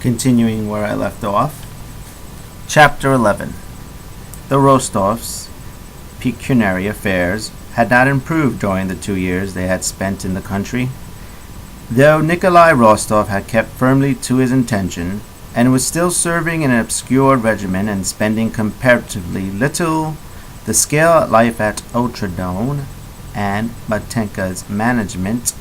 Continuing where I left off. Chapter 11. The Rostovs' pecuniary affairs had not improved during the 2 years they had spent in the country. Though Nikolai Rostov had kept firmly to his intention, and was still serving in an obscure regiment and spending comparatively little, the scale of life at Otradon and Matenka's management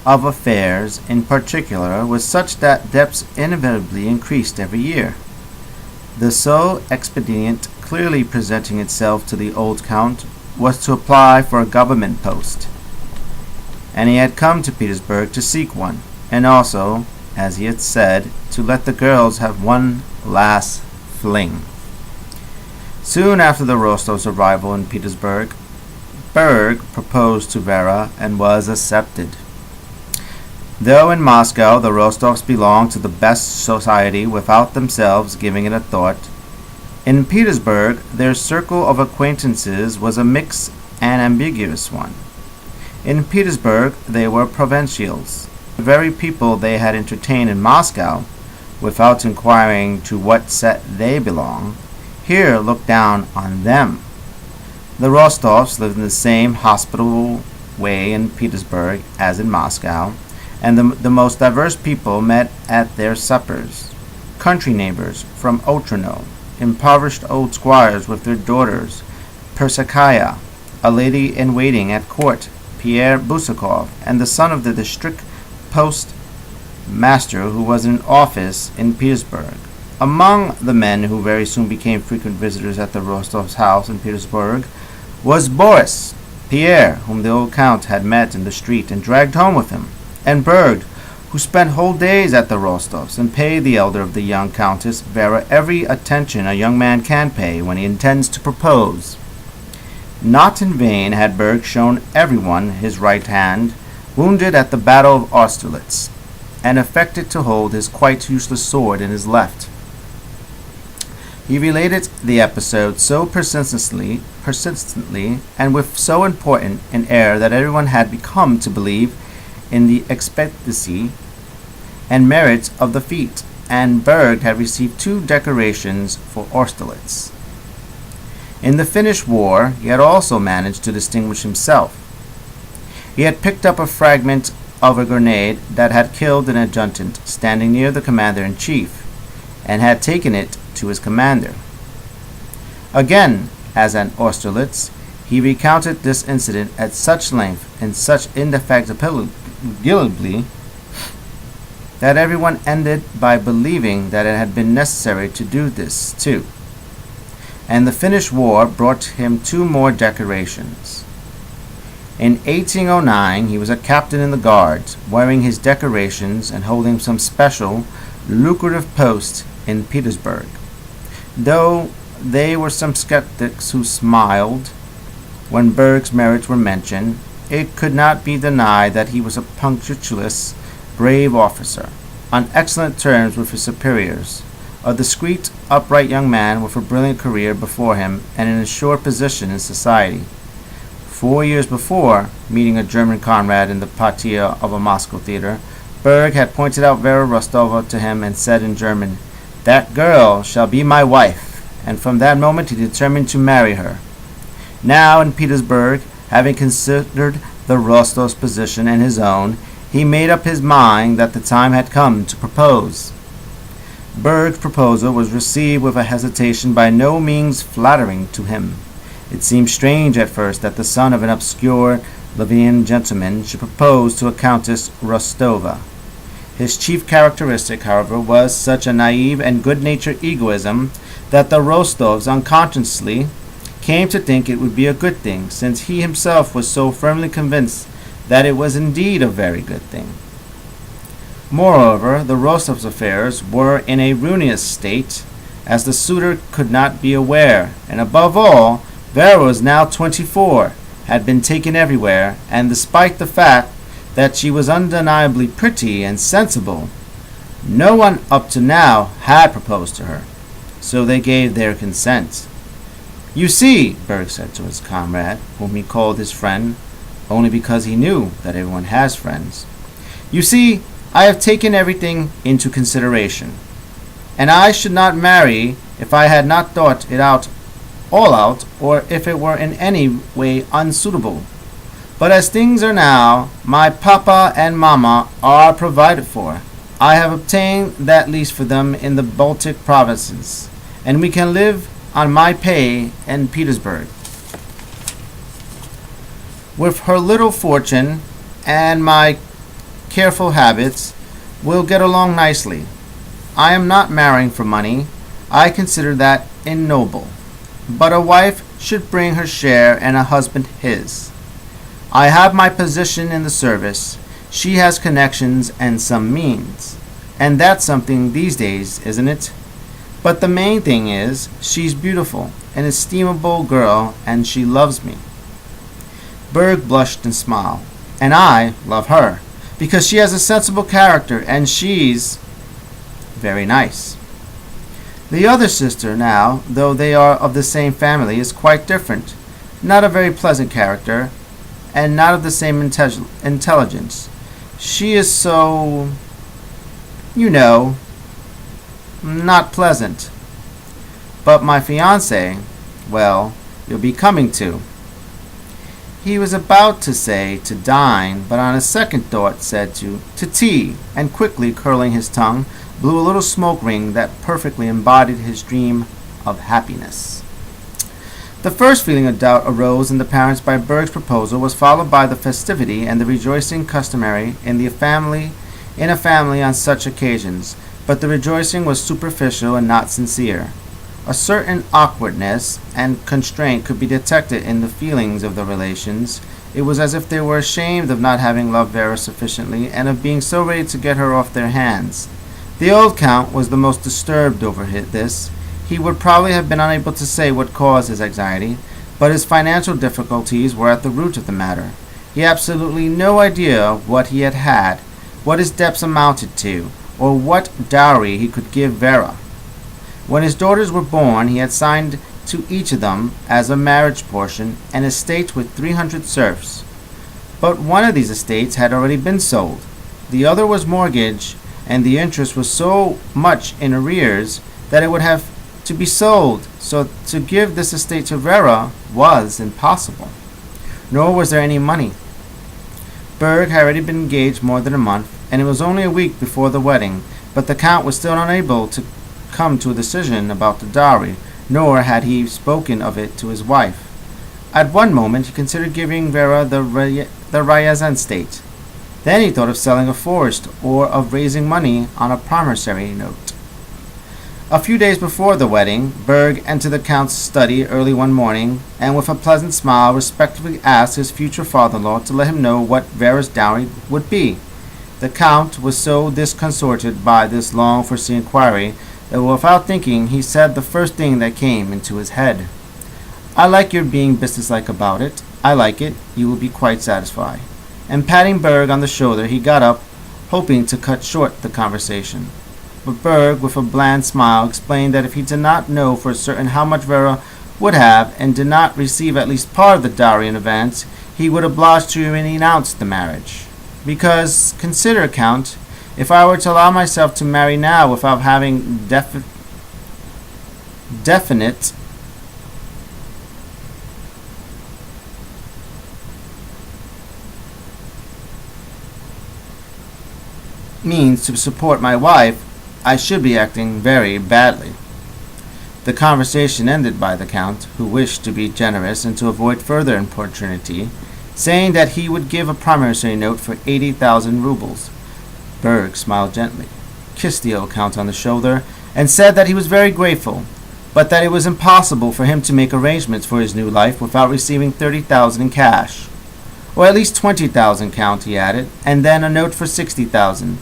of affairs in particular was such that debts inevitably increased every year. The sole expedient clearly presenting itself to the old count was to apply for a government post, and he had come to Petersburg to seek one, and also, as he had said, to let the girls have one last fling. Soon after the Rostovs' arrival in Petersburg, Berg proposed to Vera and was accepted. Though in Moscow the Rostovs belonged to the best society without themselves giving it a thought, in Petersburg their circle of acquaintances was a mixed and ambiguous one. In Petersburg they were provincials, the very people they had entertained in Moscow, without inquiring to what set they belonged, here looked down on them. The Rostovs lived in the same hospitable way in Petersburg as in Moscow, and the most diverse people met at their suppers. Country neighbors from Otrano, impoverished old squires with their daughters, Persakaya, a lady-in-waiting at court, Pierre Busakov, and the son of the district postmaster who was in office in Petersburg. Among the men who very soon became frequent visitors at the Rostovs' house in Petersburg was Boris, Pierre, whom the old count had met in the street and dragged home with him, and Berg, who spent whole days at the Rostovs and paid the elder of the young Countess Vera every attention a young man can pay when he intends to propose. Not in vain had Berg shown everyone his right hand, wounded at the Battle of Austerlitz, and affected to hold his quite useless sword in his left. He related the episode so persistently, and with so important an air that everyone had become to believe in the expediency and merits of the feat, and Berg had received 2 decorations for Austerlitz. In the Finnish War he had also managed to distinguish himself. He had picked up a fragment of a grenade that had killed an adjutant standing near the commander-in-chief, and had taken it to his commander. Again, as at Austerlitz, he recounted this incident at such length and such indefatigably that everyone ended by believing that it had been necessary to do this too. And the Finnish War brought him 2 more decorations. In 1809 he was a captain in the Guards, wearing his decorations and holding some special, lucrative post in Petersburg. Though there were some skeptics who smiled when Berg's merits were mentioned, it could not be denied that he was a punctilious, brave officer, on excellent terms with his superiors, a discreet, upright young man with a brilliant career before him and an assured position in society. 4 years before, meeting a German comrade in the patio of a Moscow theater, Berg had pointed out Vera Rostova to him and said in German, "That girl shall be my wife," and from that moment he determined to marry her. Now in Petersburg, having considered the Rostov's position and his own, he made up his mind that the time had come to propose. Berg's proposal was received with a hesitation by no means flattering to him. It seemed strange at first that the son of an obscure Latvian gentleman should propose to a Countess Rostova. His chief characteristic, however, was such a naive and good-natured egoism that the Rostovs unconsciously came to think it would be a good thing, since he himself was so firmly convinced that it was indeed a very good thing. Moreover, the Rostovs' affairs were in a ruinous state, as the suitor could not be aware, and above all, Vera was now 24, had been taken everywhere, and despite the fact that she was undeniably pretty and sensible, no one up to now had proposed to her, so they gave their consent. "You see," Berg said to his comrade, whom he called his friend, only because he knew that everyone has friends, "you see, I have taken everything into consideration. and I should not marry if I had not thought it out all out, or if it were in any way unsuitable. But as things are now, my papa and mamma are provided for. I have obtained that lease for them in the Baltic provinces, and we can live on my pay in Petersburg. With her little fortune and my careful habits, we'll get along nicely. I am not marrying for money. I consider that ignoble. But a wife should bring her share and a husband his. I have my position in the service. She has connections and some means. And that's something these days, isn't it? But the main thing is, she's beautiful, an estimable girl, and she loves me. Berg blushed and smiled. And I love her, because she has a sensible character, and she's very nice. The other sister now, though they are of the same family, is quite different. Not a very pleasant character, and not of the same intelligence. She is so, not pleasant. But my fiancé, well, you'll be coming to. He was about to say to dine, but on a second thought said to tea, and quickly curling his tongue, blew a little smoke ring that perfectly embodied his dream of happiness. The first feeling of doubt arose in the parents by Berg's proposal was followed by the festivity and the rejoicing customary in a family on such occasions, but the rejoicing was superficial and not sincere. A certain awkwardness and constraint could be detected in the feelings of the relations. It was as if they were ashamed of not having loved Vera sufficiently and of being so ready to get her off their hands. The old count was the most disturbed over this. He would probably have been unable to say what caused his anxiety, but his financial difficulties were at the root of the matter. He had absolutely no idea what he had, what his debts amounted to, or what dowry he could give Vera. When his daughters were born, he had signed to each of them, as a marriage portion, an estate with 300 serfs. But one of these estates had already been sold. The other was mortgaged, and the interest was so much in arrears that it would have to be sold, so to give this estate to Vera was impossible. Nor was there any money. Berg had already been engaged more than a month, and it was only a week before the wedding, but the count was still unable to come to a decision about the dowry, nor had he spoken of it to his wife. At one moment he considered giving Vera the Ryazan estate. Then he thought of selling a forest or of raising money on a promissory note. A few days before the wedding, Berg entered the count's study early one morning, and with a pleasant smile respectfully asked his future father-in-law to let him know what Vera's dowry would be. The count was so disconcerted by this long-foreseen inquiry that without thinking he said the first thing that came into his head. "I like your being businesslike about it. I like it. You will be quite satisfied." And patting Berg on the shoulder, he got up, hoping to cut short the conversation. But Berg, with a bland smile, explained that if he did not know for certain how much Vera would have, and did not receive at least part of the dowry in advance, he would oblige to renounce the marriage. Because, consider, Count, if I were to allow myself to marry now without having definite means to support my wife, I should be acting very badly. The conversation ended by the Count, who wished to be generous and to avoid further importunity, saying that he would give a promissory note for 80,000 rubles. Berg smiled gently, kissed the old Count on the shoulder, and said that he was very grateful, but that it was impossible for him to make arrangements for his new life without receiving 30,000 in cash. "Or at least 20,000, Count," he added, "and then a note for 60,000.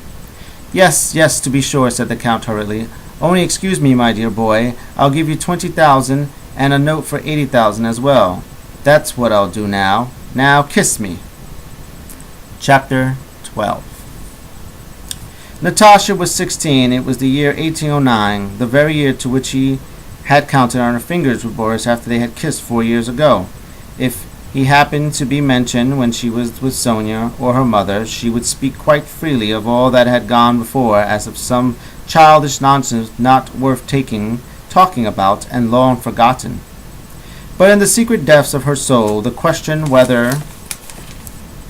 Yes, to be sure," said the Count hurriedly. "Only excuse me, my dear boy. I'll give you 20,000 and a note for 80,000 as well. That's what I'll do now. Now kiss me." Chapter 12. Natasha was 16. It was the year 1809, the very year to which he had counted on her fingers with Boris after they had kissed 4 years ago. If he happened to be mentioned when she was with Sonia or her mother, she would speak quite freely of all that had gone before, as of some childish nonsense not worth talking about and long forgotten. But in the secret depths of her soul, the question whether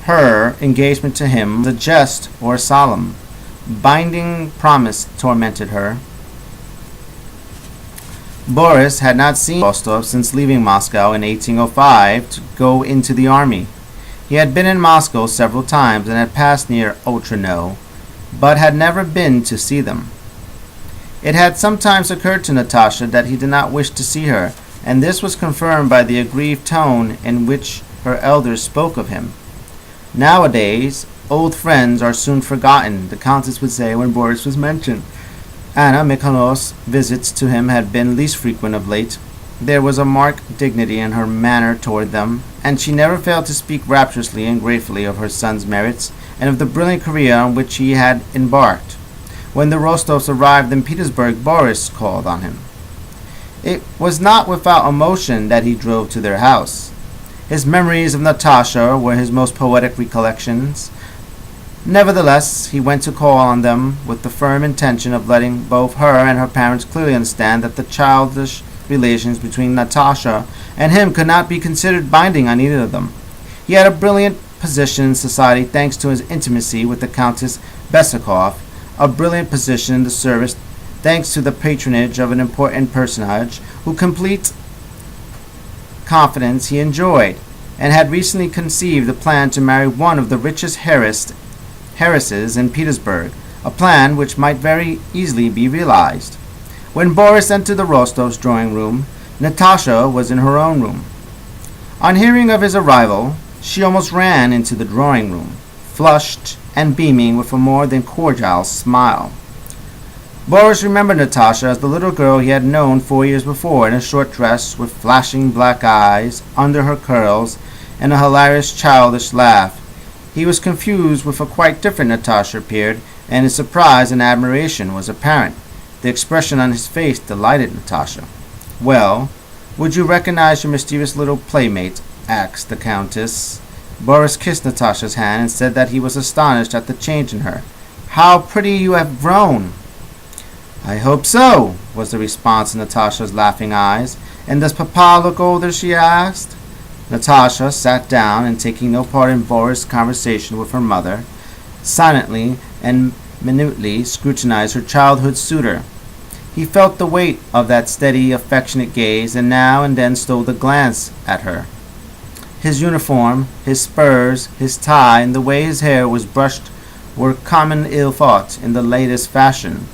her engagement to him was a jest or a solemn, binding promise tormented her. Boris had not seen Rostov since leaving Moscow in 1805 to go into the army. He had been in Moscow several times and had passed near Otrino, but had never been to see them. It had sometimes occurred to Natasha that he did not wish to see her, and this was confirmed by the aggrieved tone in which her elders spoke of him. Nowadays, old friends are soon forgotten, the Countess would say when Boris was mentioned. Anna Mikhailovna's visits to him had been least frequent of late. There was a marked dignity in her manner toward them, and she never failed to speak rapturously and gratefully of her son's merits and of the brilliant career on which he had embarked. When the Rostovs arrived in Petersburg, Boris called on him. It was not without emotion that he drove to their house. His memories of Natasha were his most poetic recollections. Nevertheless, he went to call on them with the firm intention of letting both her and her parents clearly understand that the childish relations between Natasha and him could not be considered binding on either of them. He had a brilliant position in society thanks to his intimacy with the Countess Besakov, a brilliant position in the service thanks to the patronage of an important personage whose complete confidence he enjoyed, and had recently conceived the plan to marry one of the richest heiresses in Petersburg, a plan which might very easily be realized. When Boris entered the Rostovs' drawing room, Natasha was in her own room. On hearing of his arrival, she almost ran into the drawing room, flushed and beaming with a more than cordial smile. Boris remembered Natasha as the little girl he had known 4 years before, in a short dress with flashing black eyes under her curls and a hilarious childish laugh. He was confused with a quite different Natasha appeared, and his surprise and admiration was apparent. The expression on his face delighted Natasha. "Well, would you recognize your mysterious little playmate?" asked the Countess. Boris kissed Natasha's hand and said that he was astonished at the change in her. "How pretty you have grown!" "I hope so," was the response in Natasha's laughing eyes. "And does Papa look older?" she asked. Natasha sat down and, taking no part in Boris' conversation with her mother, silently and minutely scrutinized her childhood suitor. He felt the weight of that steady, affectionate gaze, and now and then stole a glance at her. His uniform, his spurs, his tie, and the way his hair was brushed were common ill thought in the latest fashion.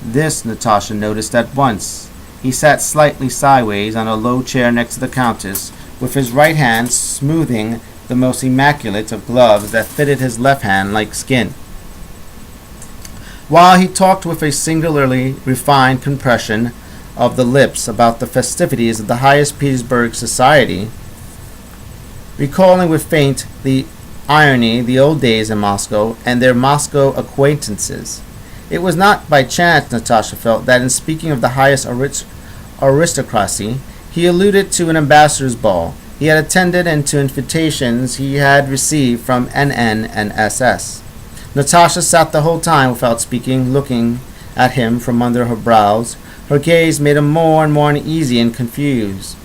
This Natasha noticed at once. He sat slightly sideways on a low chair next to the Countess, with his right hand smoothing the most immaculate of gloves that fitted his left hand like skin. While he talked with a singularly refined compression of the lips about the festivities of the highest Petersburg society, recalling with faint irony the old days in Moscow and their Moscow acquaintances. It was not by chance, Natasha felt, that in speaking of the highest aristocracy, he alluded to an ambassador's ball he had attended and to invitations he had received from NN and SS. Natasha sat the whole time without speaking, looking at him from under her brows. Her gaze made him more and more uneasy and confused.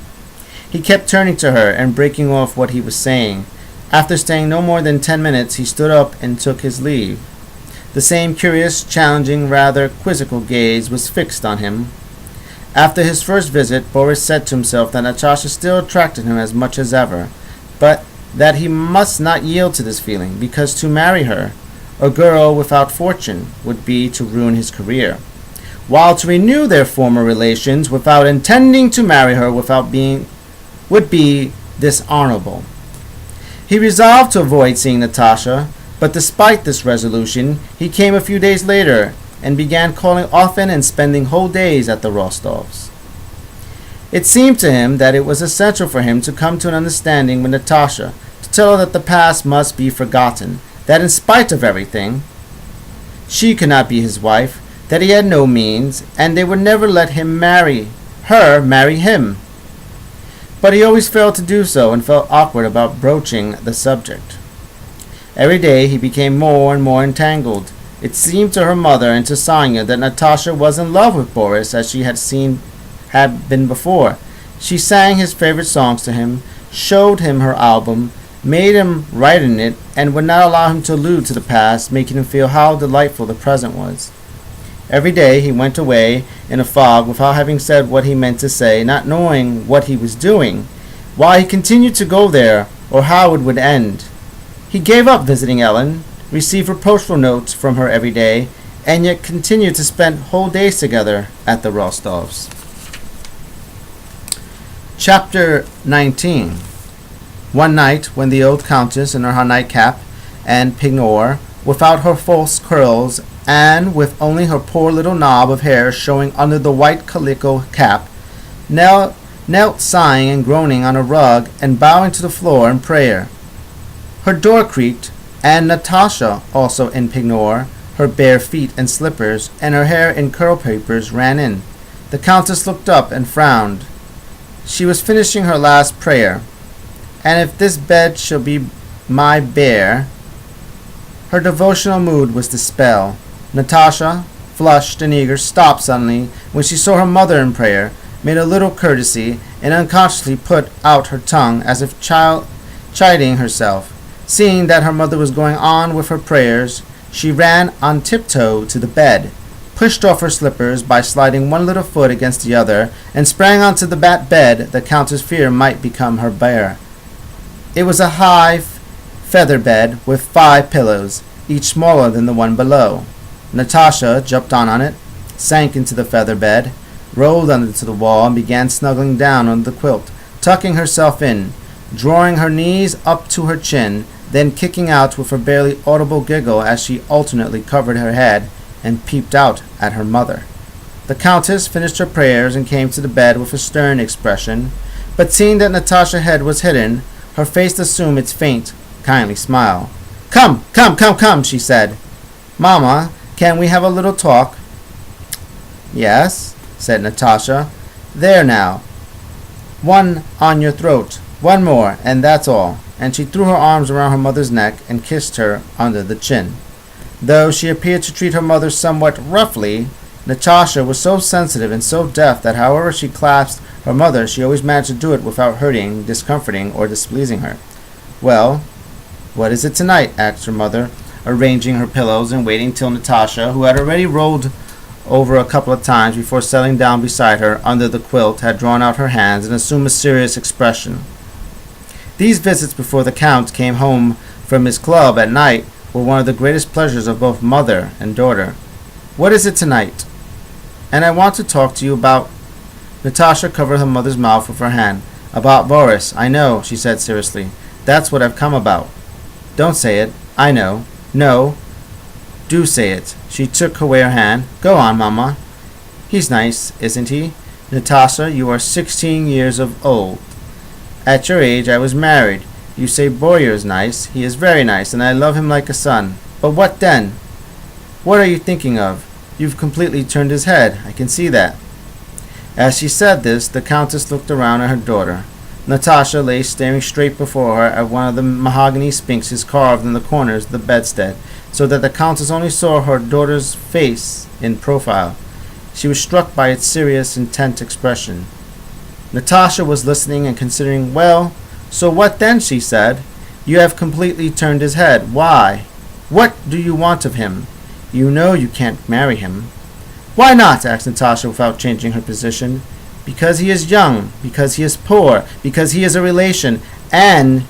He kept turning to her and breaking off what he was saying. After staying no more than 10 minutes, he stood up and took his leave. The same curious, challenging, rather quizzical gaze was fixed on him. After his first visit, Boris said to himself that Natasha still attracted him as much as ever, but that he must not yield to this feeling, because to marry her, a girl without fortune, would be to ruin his career, while to renew their former relations without intending to marry her would be dishonorable. He resolved to avoid seeing Natasha, but despite this resolution, he came a few days later and began calling often and spending whole days at the Rostovs. It seemed to him that it was essential for him to come to an understanding with Natasha, to tell her that the past must be forgotten, that in spite of everything, she could not be his wife, that he had no means, and they would never let him marry him. but he always failed to do so and felt awkward about broaching the subject. Every day he became more and more entangled. It seemed to her mother and to Sonya that Natasha was in love with Boris as she had been before. She sang his favorite songs to him, showed him her album, made him write in it, and would not allow him to allude to the past, making him feel how delightful the present was. Every day he went away in a fog without having said what he meant to say, not knowing what he was doing, why he continued to go there, or how it would end. He gave up visiting Ellen, received reproachful notes from her every day, and yet continued to spend whole days together at the Rostovs. Chapter 19. One night, when the old countess in her nightcap and peignoir, without her false curls, and with only her poor little knob of hair showing under the white calico cap, knelt sighing and groaning on a rug and bowing to the floor in prayer. Her door creaked, and Natasha, also in peignoir, her bare feet in slippers, and her hair in curl papers, ran in. The countess looked up and frowned. She was finishing her last prayer. "And if this bed shall be my bier..." Her devotional mood was dispelled. Natasha, flushed and eager, stopped suddenly when she saw her mother in prayer, made a little courtesy, and unconsciously put out her tongue as if chiding herself. Seeing that her mother was going on with her prayers, she ran on tiptoe to the bed, pushed off her slippers by sliding one little foot against the other, and sprang onto the bed the countess feared might become her bier. It was a high feather bed with 5 pillows, each smaller than the one below. Natasha jumped on it, sank into the feather bed, rolled under to the wall, and began snuggling down under the quilt, tucking herself in, drawing her knees up to her chin, then kicking out with a barely audible giggle as she alternately covered her head and peeped out at her mother. The countess finished her prayers and came to the bed with a stern expression, but seeing that Natasha's head was hidden, her face assumed its faint, kindly smile. Come, she said. "Mamma, can we have a little talk?" "Yes," said Natasha. "There now. One on your throat. One more, and that's all." And she threw her arms around her mother's neck and kissed her under the chin. Though she appeared to treat her mother somewhat roughly, Natasha was so sensitive and so deaf that however she clasped her mother, she always managed to do it without hurting, discomforting, or displeasing her. "Well, what is it tonight?" asked her mother, arranging her pillows and waiting till Natasha, who had already rolled over a couple of times before settling down beside her under the quilt, had drawn out her hands and assumed a serious expression. These visits before the Count came home from his club at night were one of the greatest pleasures of both mother and daughter. "What is it tonight?" "And I want to talk to you about..." Natasha covered her mother's mouth with her hand. "About Boris, I know," she said seriously. "That's what I've come about." "Don't say it. I know." "No. Do say it." She took away her hand. "Go on, Mamma." "He's nice, isn't he? Natasha, you are 16 years of old. At your age I was married. You say Boyer's nice. He is very nice, and I love him like a son. But what then? What are you thinking of? You've completely turned his head. I can see that." As she said this, the countess looked around at her daughter. Natasha lay staring straight before her at one of the mahogany sphinxes carved in the corners of the bedstead, so that the countess only saw her daughter's face in profile. She was struck by its serious, intent expression. Natasha was listening and considering. "Well, so what then?" she said. "You have completely turned his head. Why? What do you want of him? You know you can't marry him." "Why not?" asked Natasha without changing her position. "Because he is young, because he is poor, because he is a relation, and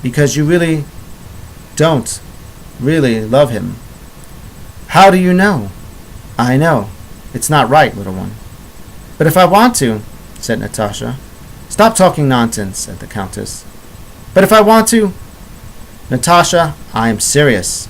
because you really don't really love him." "How do you know?" "I know. It's not right, little one." "But if I want to," said Natasha. "Stop talking nonsense," said the countess. "But if I want to..." "Natasha, I am serious."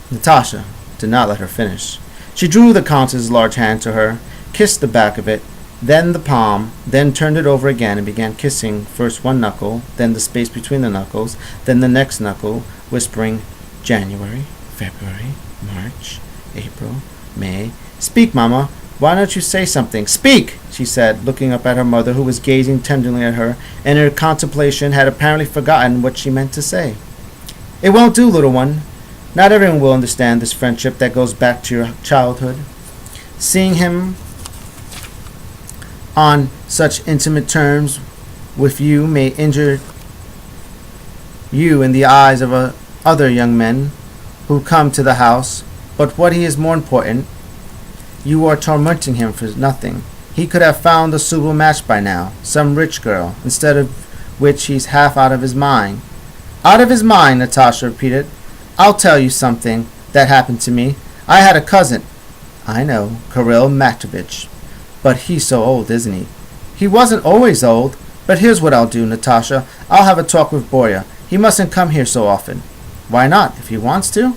Natasha did not let her finish. She drew the countess's large hand to her, kissed the back of it, then the palm, then turned it over again and began kissing first one knuckle, then the space between the knuckles, then the next knuckle, whispering, "January, February, March, April, May. Speak, Mamma. Why don't you say something? Speak!" she said, looking up at her mother, who was gazing tenderly at her, and in her contemplation had apparently forgotten what she meant to say. "It won't do, little one. Not everyone will understand this friendship that goes back to your childhood. Seeing him on such intimate terms with you may injure you in the eyes of other young men who come to the house, but what is more important, you are tormenting him for nothing. He could have found a suitable match by now, some rich girl, instead of which he's half out of his mind." "Out of his mind," Natasha repeated. "I'll tell you something that happened to me. I had a cousin." "I know, Kirill Matrovich. But he's so old, isn't he?" "He wasn't always old. But here's what I'll do, Natasha. I'll have a talk with Borya. He mustn't come here so often." "Why not, if he wants to?"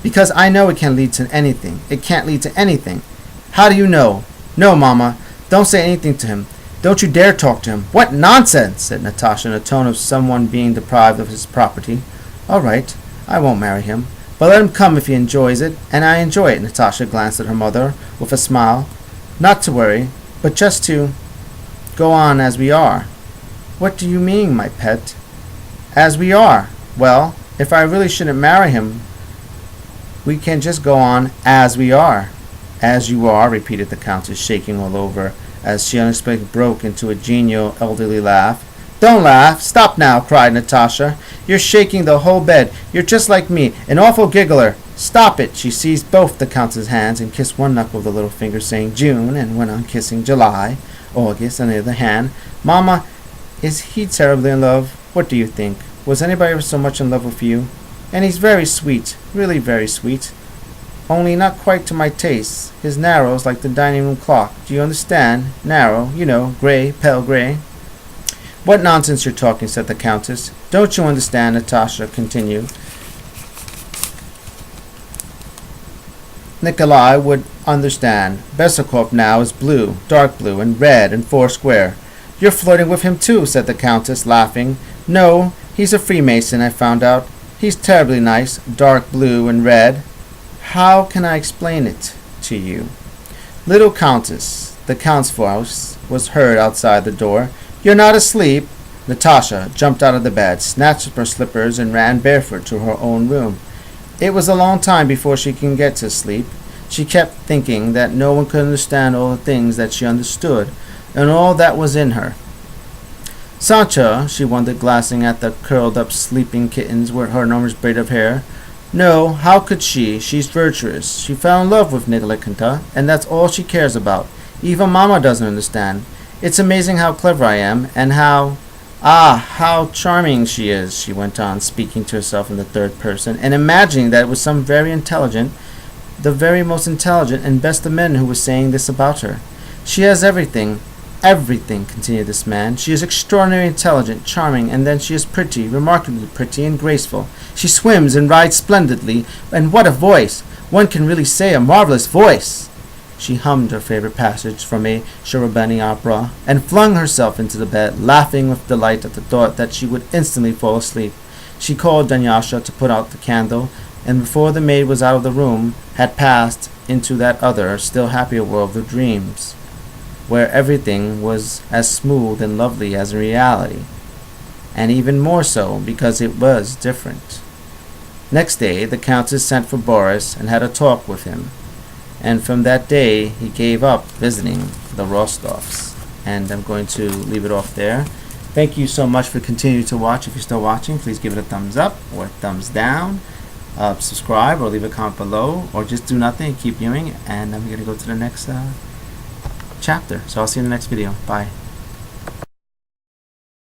"Because I know it can lead to anything. It can't lead to anything." "How do you know?" "No, Mama. Don't say anything to him. Don't you dare talk to him." "What nonsense!" said Natasha in a tone of someone being deprived of his property. "All right. I won't marry him. But let him come if he enjoys it, and I enjoy it." Natasha glanced at her mother with a smile. "Not to worry, but just to go on as we are." "What do you mean, my pet?" "As we are. Well, if I really shouldn't marry him, we can just go on as we are." "As you are," repeated the Countess, shaking all over, as she unexpectedly broke into a genial elderly laugh. "Don't laugh! Stop now!" cried Natasha. "You're shaking the whole bed. You're just like me, an awful giggler. Stop it!" She seized both the Countess's hands and kissed one knuckle with the little finger, saying June, and went on kissing July, August, on the other hand. "Mama, is he terribly in love? What do you think? Was anybody ever so much in love with you? And he's very sweet, really very sweet. Only not quite to my taste. His narrow's like the dining room clock. Do you understand? Narrow, you know, grey, pale grey." "What nonsense you're talking," said the Countess. "Don't you understand?" Natasha continued. "Nikolai would understand. Besakov now is blue, dark blue, and red, and foursquare." "You're flirting with him too," said the Countess, laughing. "No, he's a Freemason, I found out. He's terribly nice, dark blue and red." "How can I explain it to you?" "Little Countess," the Count's voice was heard outside the door. "You're not asleep?" Natasha jumped out of the bed, snatched up her slippers, and ran barefoot to her own room. It was a long time before she could get to sleep. She kept thinking that no one could understand all the things that she understood, and all that was in her. "Sancha," she wondered, glancing at the curled-up sleeping kittens with her enormous braid of hair. "No, how could she? She's virtuous. She fell in love with Nikolai, and that's all she cares about. Even Mama doesn't understand. It's amazing how clever I am, and how charming she is," she went on, speaking to herself in the third person, and imagining that it was some very intelligent, the very most intelligent and best of men who was saying this about her. "She has everything, everything," continued this man. "She is extraordinarily intelligent, charming, and then she is pretty, remarkably pretty and graceful. She swims and rides splendidly, and what a voice! One can really say a marvelous voice." She hummed her favorite passage from a Cherubini opera, and flung herself into the bed, laughing with delight at the thought that she would instantly fall asleep. She called Dunyasha to put out the candle, and before the maid was out of the room, had passed into that other, still happier world of dreams, where everything was as smooth and lovely as in reality, and even more so because it was different. Next day the Countess sent for Boris and had a talk with him, and from that day he gave up visiting the Rostovs. And I'm going to leave it off there. Thank you so much for continuing to watch. If you're still watching, please give it a thumbs up or a thumbs down. Subscribe or leave a comment below, or just do nothing and keep viewing, and I'm going to go to the next chapter. So I'll see you in the next video. Bye.